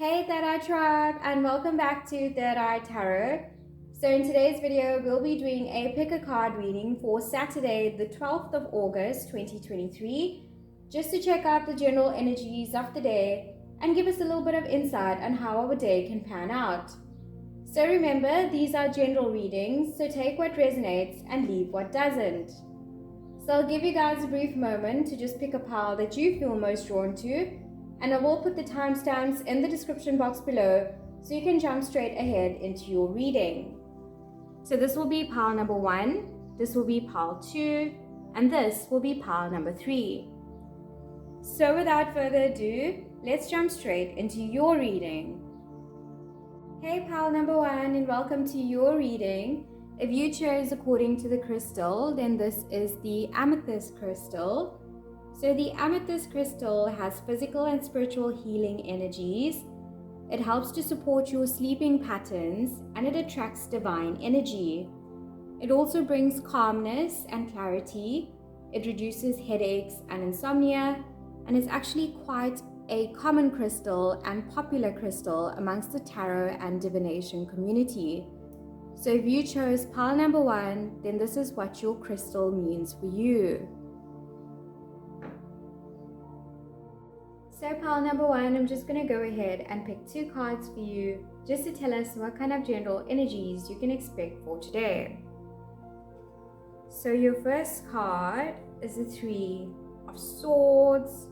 Hey Third Eye Tribe, and welcome back to Third Eye Tarot. So in today's video, we'll be doing a pick a card reading for Saturday, the 12th of August, 2023, just to check out the general energies of the day and give us a little bit of insight on how our day can pan out. So remember, these are general readings, so take what resonates and leave what doesn't. So I'll give you guys a brief moment to just pick a pile that you feel most drawn to, and I will put the timestamps in the description box below so you can jump straight ahead into your reading. So this will be pile number 1, this will be pile 2, and this will be pile number 3. So without further ado, let's jump straight into your reading. Hey pile number 1, and welcome to your reading. If you chose according to the crystal, then this is the amethyst crystal. So the amethyst crystal has physical and spiritual healing energies. It helps to support your sleeping patterns and it attracts divine energy. It also brings calmness and clarity. It reduces headaches and insomnia, and it's actually quite a common crystal and popular crystal amongst the tarot and divination community. So if you chose pile number 1, then this is what your crystal means for you. So pile number 1, I'm just going to go ahead and pick 2 cards for you just to tell us what kind of general energies you can expect for today. So your first card is the 3 of Swords.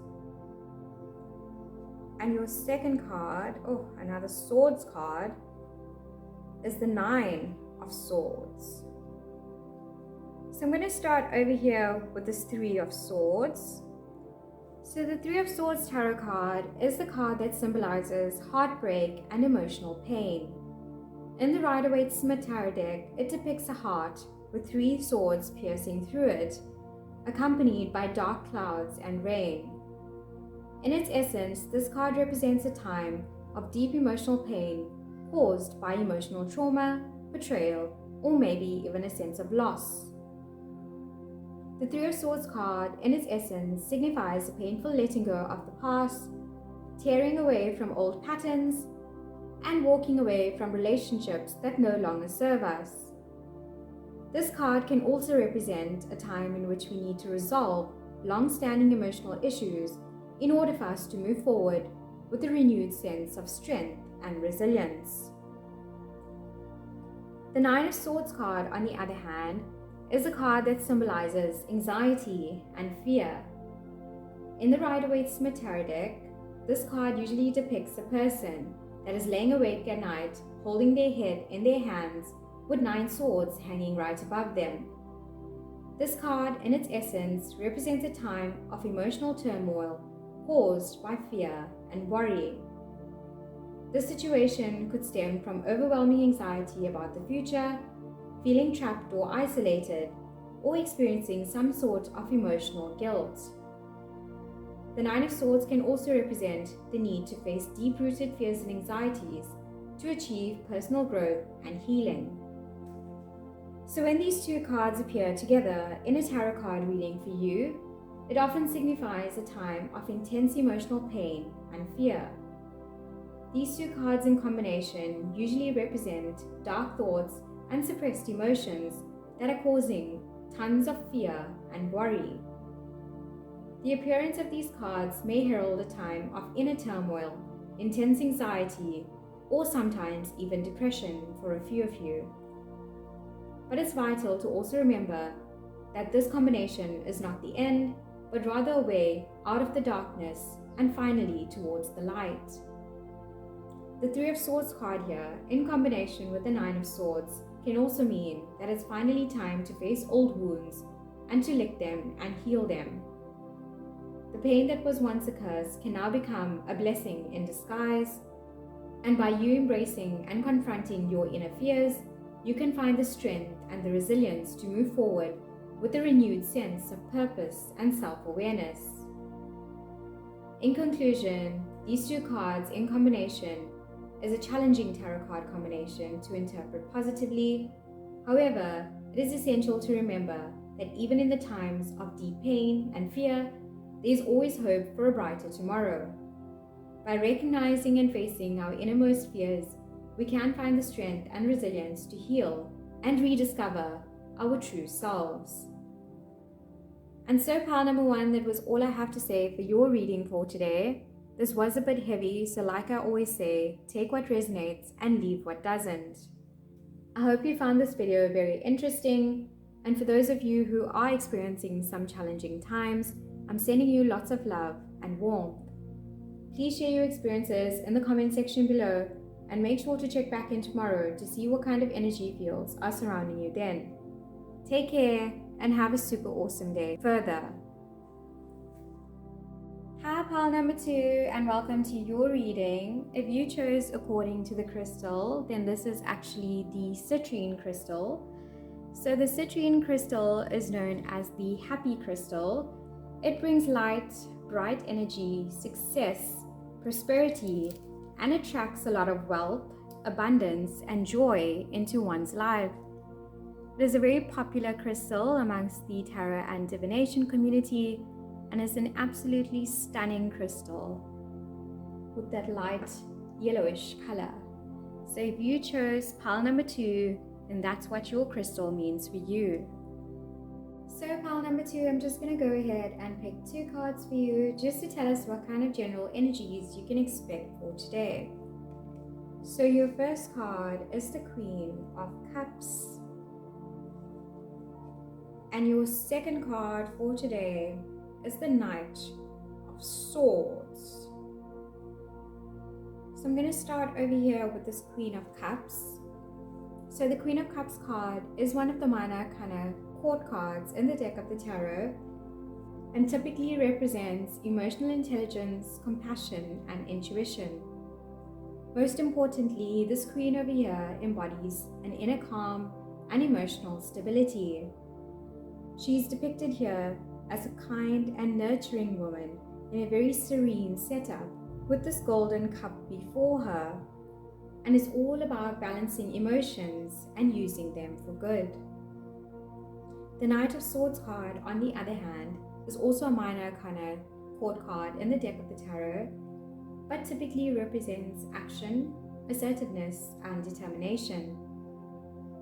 And your second card, another Swords card, is the 9 of Swords. So I'm going to start over here with this 3 of Swords. So the 3 of Swords tarot card is the card that symbolizes heartbreak and emotional pain. In the Rider-Waite-Smith tarot deck, it depicts a heart with 3 swords piercing through it, accompanied by dark clouds and rain. In its essence, this card represents a time of deep emotional pain caused by emotional trauma, betrayal, or maybe even a sense of loss. The 3 of Swords card, in its essence, signifies a painful letting go of the past, tearing away from old patterns, and walking away from relationships that no longer serve us. This card can also represent a time in which we need to resolve long-standing emotional issues in order for us to move forward with a renewed sense of strength and resilience. The 9 of Swords card, on the other hand, is a card that symbolizes anxiety and fear. In the Rider-Waite-Smith tarot deck, this card usually depicts a person that is laying awake at night, holding their head in their hands with 9 swords hanging right above them. This card, in its essence, represents a time of emotional turmoil caused by fear and worry. This situation could stem from overwhelming anxiety about the future, feeling trapped or isolated, or experiencing some sort of emotional guilt. The 9 of Swords can also represent the need to face deep-rooted fears and anxieties to achieve personal growth and healing. So when these 2 cards appear together in a tarot card reading for you, it often signifies a time of intense emotional pain and fear. These 2 cards in combination usually represent dark thoughts and suppressed emotions that are causing tons of fear and worry. The appearance of these cards may herald a time of inner turmoil, intense anxiety, or sometimes even depression for a few of you. But it's vital to also remember that this combination is not the end, but rather a way out of the darkness and finally towards the light. The 3 of Swords card here, in combination with the 9 of Swords, can also mean that it's finally time to face old wounds and to lick them and heal them. The pain that was once a curse can now become a blessing in disguise, and by you embracing and confronting your inner fears, you can find the strength and the resilience to move forward with a renewed sense of purpose and self-awareness. In conclusion, these 2 cards in combination is a challenging tarot card combination to interpret positively. However, it is essential to remember that even in the times of deep pain and fear, there is always hope for a brighter tomorrow. By recognizing and facing our innermost fears, we can find the strength and resilience to heal and rediscover our true selves. And so, pile number one, that was all I have to say for your reading for today. This was a bit heavy, so like I always say, take what resonates and leave what doesn't. I hope you found this video very interesting, and for those of you who are experiencing some challenging times, I'm sending you lots of love and warmth. Please share your experiences in the comment section below, and make sure to check back in tomorrow to see what kind of energy fields are surrounding you then. Take care and have a super awesome day further. Hi pile number two, and welcome to your reading. If you chose according to the crystal, then this is actually the citrine crystal. So the citrine crystal is known as the happy crystal. It brings light, bright energy, success, prosperity, and attracts a lot of wealth, abundance, and joy into one's life. It is a very popular crystal amongst the tarot and divination community, and is an absolutely stunning crystal with that light yellowish color. So if you chose pile number two, then that's what your crystal means for you. So pile number two, I'm just going to go ahead and pick two cards for you just to tell us what kind of general energies you can expect for today. So your first card is the Queen of Cups. And your second card for today is the Knight of Swords. So I'm going to start over here with this Queen of Cups. So the Queen of Cups card is one of the minor arcana court cards in the deck of the tarot, and typically represents emotional intelligence, compassion, and intuition. Most importantly, this queen over here embodies an inner calm and emotional stability. She is depicted here as a kind and nurturing woman in a very serene setup with this golden cup before her, and is all about balancing emotions and using them for good. The Knight of Swords card, on the other hand, is also a minor arcana court card in the deck of the tarot, but typically represents action, assertiveness, and determination.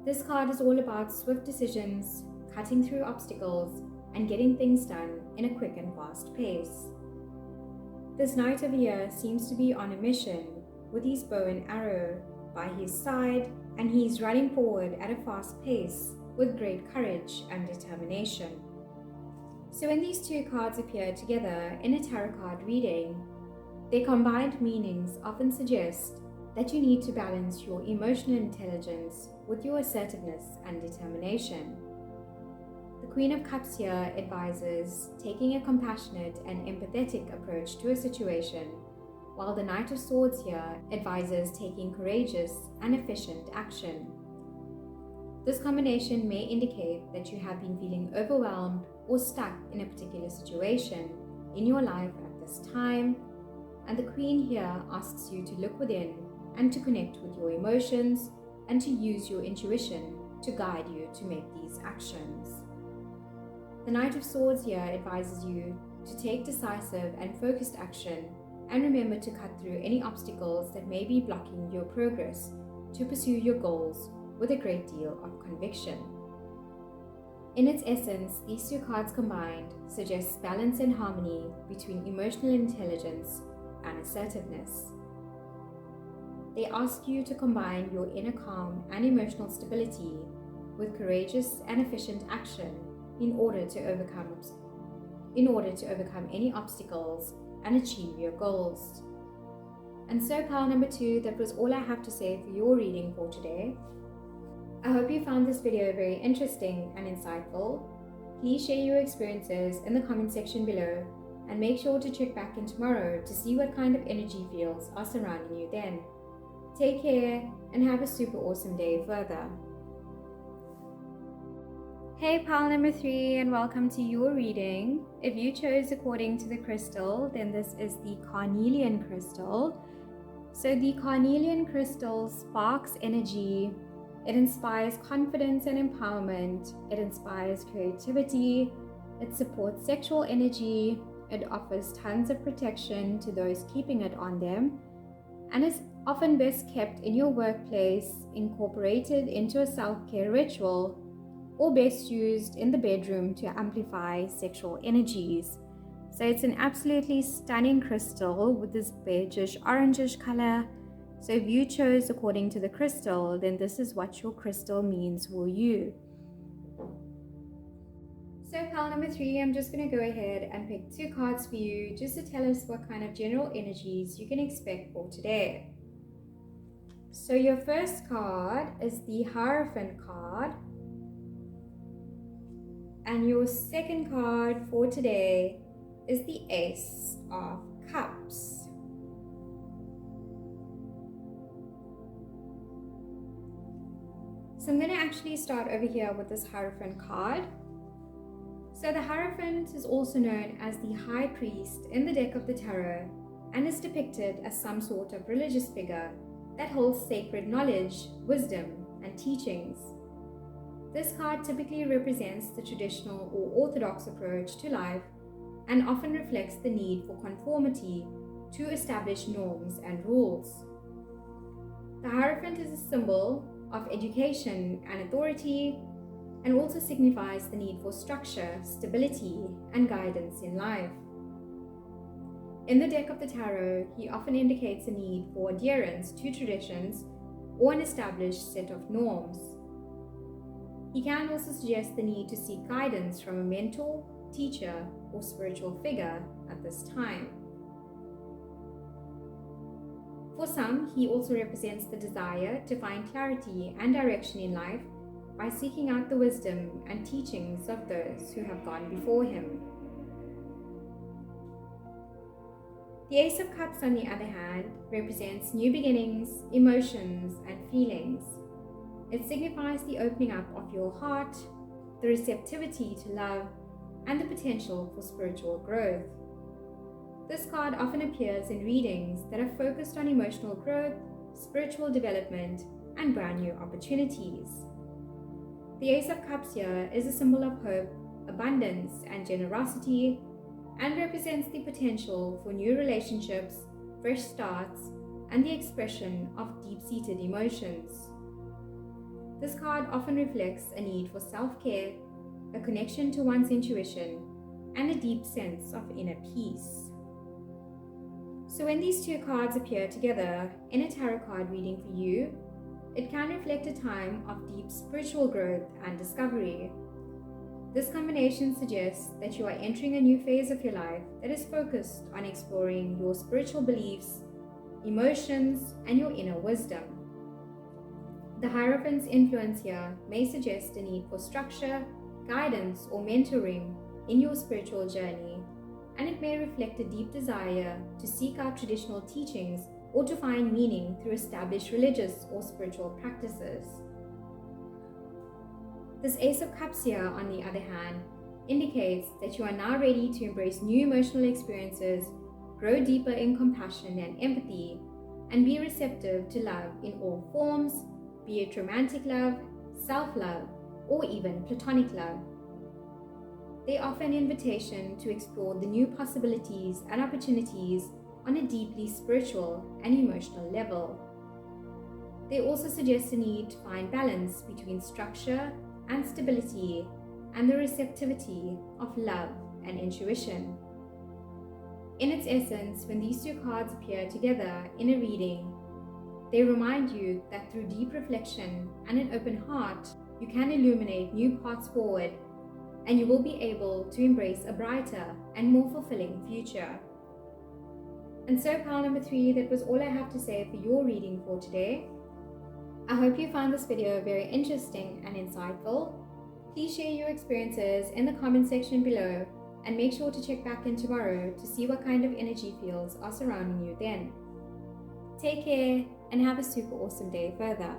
This card is all about swift decisions, cutting through obstacles, and getting things done in a quick and fast pace. This knight over here seems to be on a mission with his bow and arrow by his side, and he's running forward at a fast pace with great courage and determination. So when these two cards appear together in a tarot card reading, their combined meanings often suggest that you need to balance your emotional intelligence with your assertiveness and determination. The Queen of Cups here advises taking a compassionate and empathetic approach to a situation, while the Knight of Swords here advises taking courageous and efficient action. This combination may indicate that you have been feeling overwhelmed or stuck in a particular situation in your life at this time, and the Queen here asks you to look within and to connect with your emotions and to use your intuition to guide you to make these actions. The Knight of Swords here advises you to take decisive and focused action, and remember to cut through any obstacles that may be blocking your progress to pursue your goals with a great deal of conviction. In its essence, these two cards combined suggest balance and harmony between emotional intelligence and assertiveness. They ask you to combine your inner calm and emotional stability with courageous and efficient action in order to overcome any obstacles and achieve your goals. And so pile number two, that was all I have to say for your reading for today. I hope you found this video very interesting and insightful. Please share your experiences in the comment section below, and make sure to check back in tomorrow to see what kind of energy fields are surrounding you then. Take care and have a super awesome day further. Hey pile number three, and welcome to your reading. If you chose according to the crystal, then this is the carnelian crystal. So the carnelian crystal sparks energy. It inspires confidence and empowerment. It inspires creativity. It supports sexual energy. it offers tons of protection to those keeping it on them, and is often best kept in your workplace, incorporated into a self-care ritual, or best used in the bedroom to amplify sexual energies. So it's an absolutely stunning crystal with this beigeish orangish color. So if you chose according to the crystal, then this is what your crystal means for you. So pile number 3, I'm just going to go ahead and pick 2 cards for you just to tell us what kind of general energies you can expect for today. So your first card is the Hierophant card. And your second card for today is the Ace of Cups. So I'm going to actually start over here with this Hierophant card. So the Hierophant is also known as the High Priest in the deck of the tarot and is depicted as some sort of religious figure that holds sacred knowledge, wisdom, and teachings. This card typically represents the traditional or orthodox approach to life and often reflects the need for conformity to established norms and rules. The Hierophant is a symbol of education and authority, and also signifies the need for structure, stability, and guidance in life. In the deck of the tarot, he often indicates a need for adherence to traditions or an established set of norms. He can also suggest the need to seek guidance from a mentor, teacher, or spiritual figure at this time. For some, he also represents the desire to find clarity and direction in life by seeking out the wisdom and teachings of those who have gone before him. The Ace of Cups, on the other hand, represents new beginnings, emotions, and feelings. It signifies the opening up of your heart, the receptivity to love, and the potential for spiritual growth. This card often appears in readings that are focused on emotional growth, spiritual development, and brand new opportunities. The Ace of Cups here is a symbol of hope, abundance, and generosity, and represents the potential for new relationships, fresh starts, and the expression of deep-seated emotions. This card often reflects a need for self-care, a connection to one's intuition, and a deep sense of inner peace. So when these 2 cards appear together in a tarot card reading for you, it can reflect a time of deep spiritual growth and discovery. This combination suggests that you are entering a new phase of your life that is focused on exploring your spiritual beliefs, emotions, and your inner wisdom. The Hierophant's influence here may suggest a need for structure, guidance, or mentoring in your spiritual journey, and it may reflect a deep desire to seek out traditional teachings or to find meaning through established religious or spiritual practices. This Ace of Cups here, on the other hand, indicates that you are now ready to embrace new emotional experiences, grow deeper in compassion and empathy, and be receptive to love in all forms, be it romantic love, self-love, or even platonic love. They offer an invitation to explore the new possibilities and opportunities on a deeply spiritual and emotional level. They also suggest a need to find balance between structure and stability, and the receptivity of love and intuition. In its essence, when these 2 cards appear together in a reading, they remind you that through deep reflection and an open heart, you can illuminate new paths forward, and you will be able to embrace a brighter and more fulfilling future. And so pile number 3, that was all I have to say for your reading for today. I hope you found this video very interesting and insightful. Please share your experiences in the comment section below, and make sure to check back in tomorrow to see what kind of energy fields are surrounding you then. Take care and have a super awesome day further.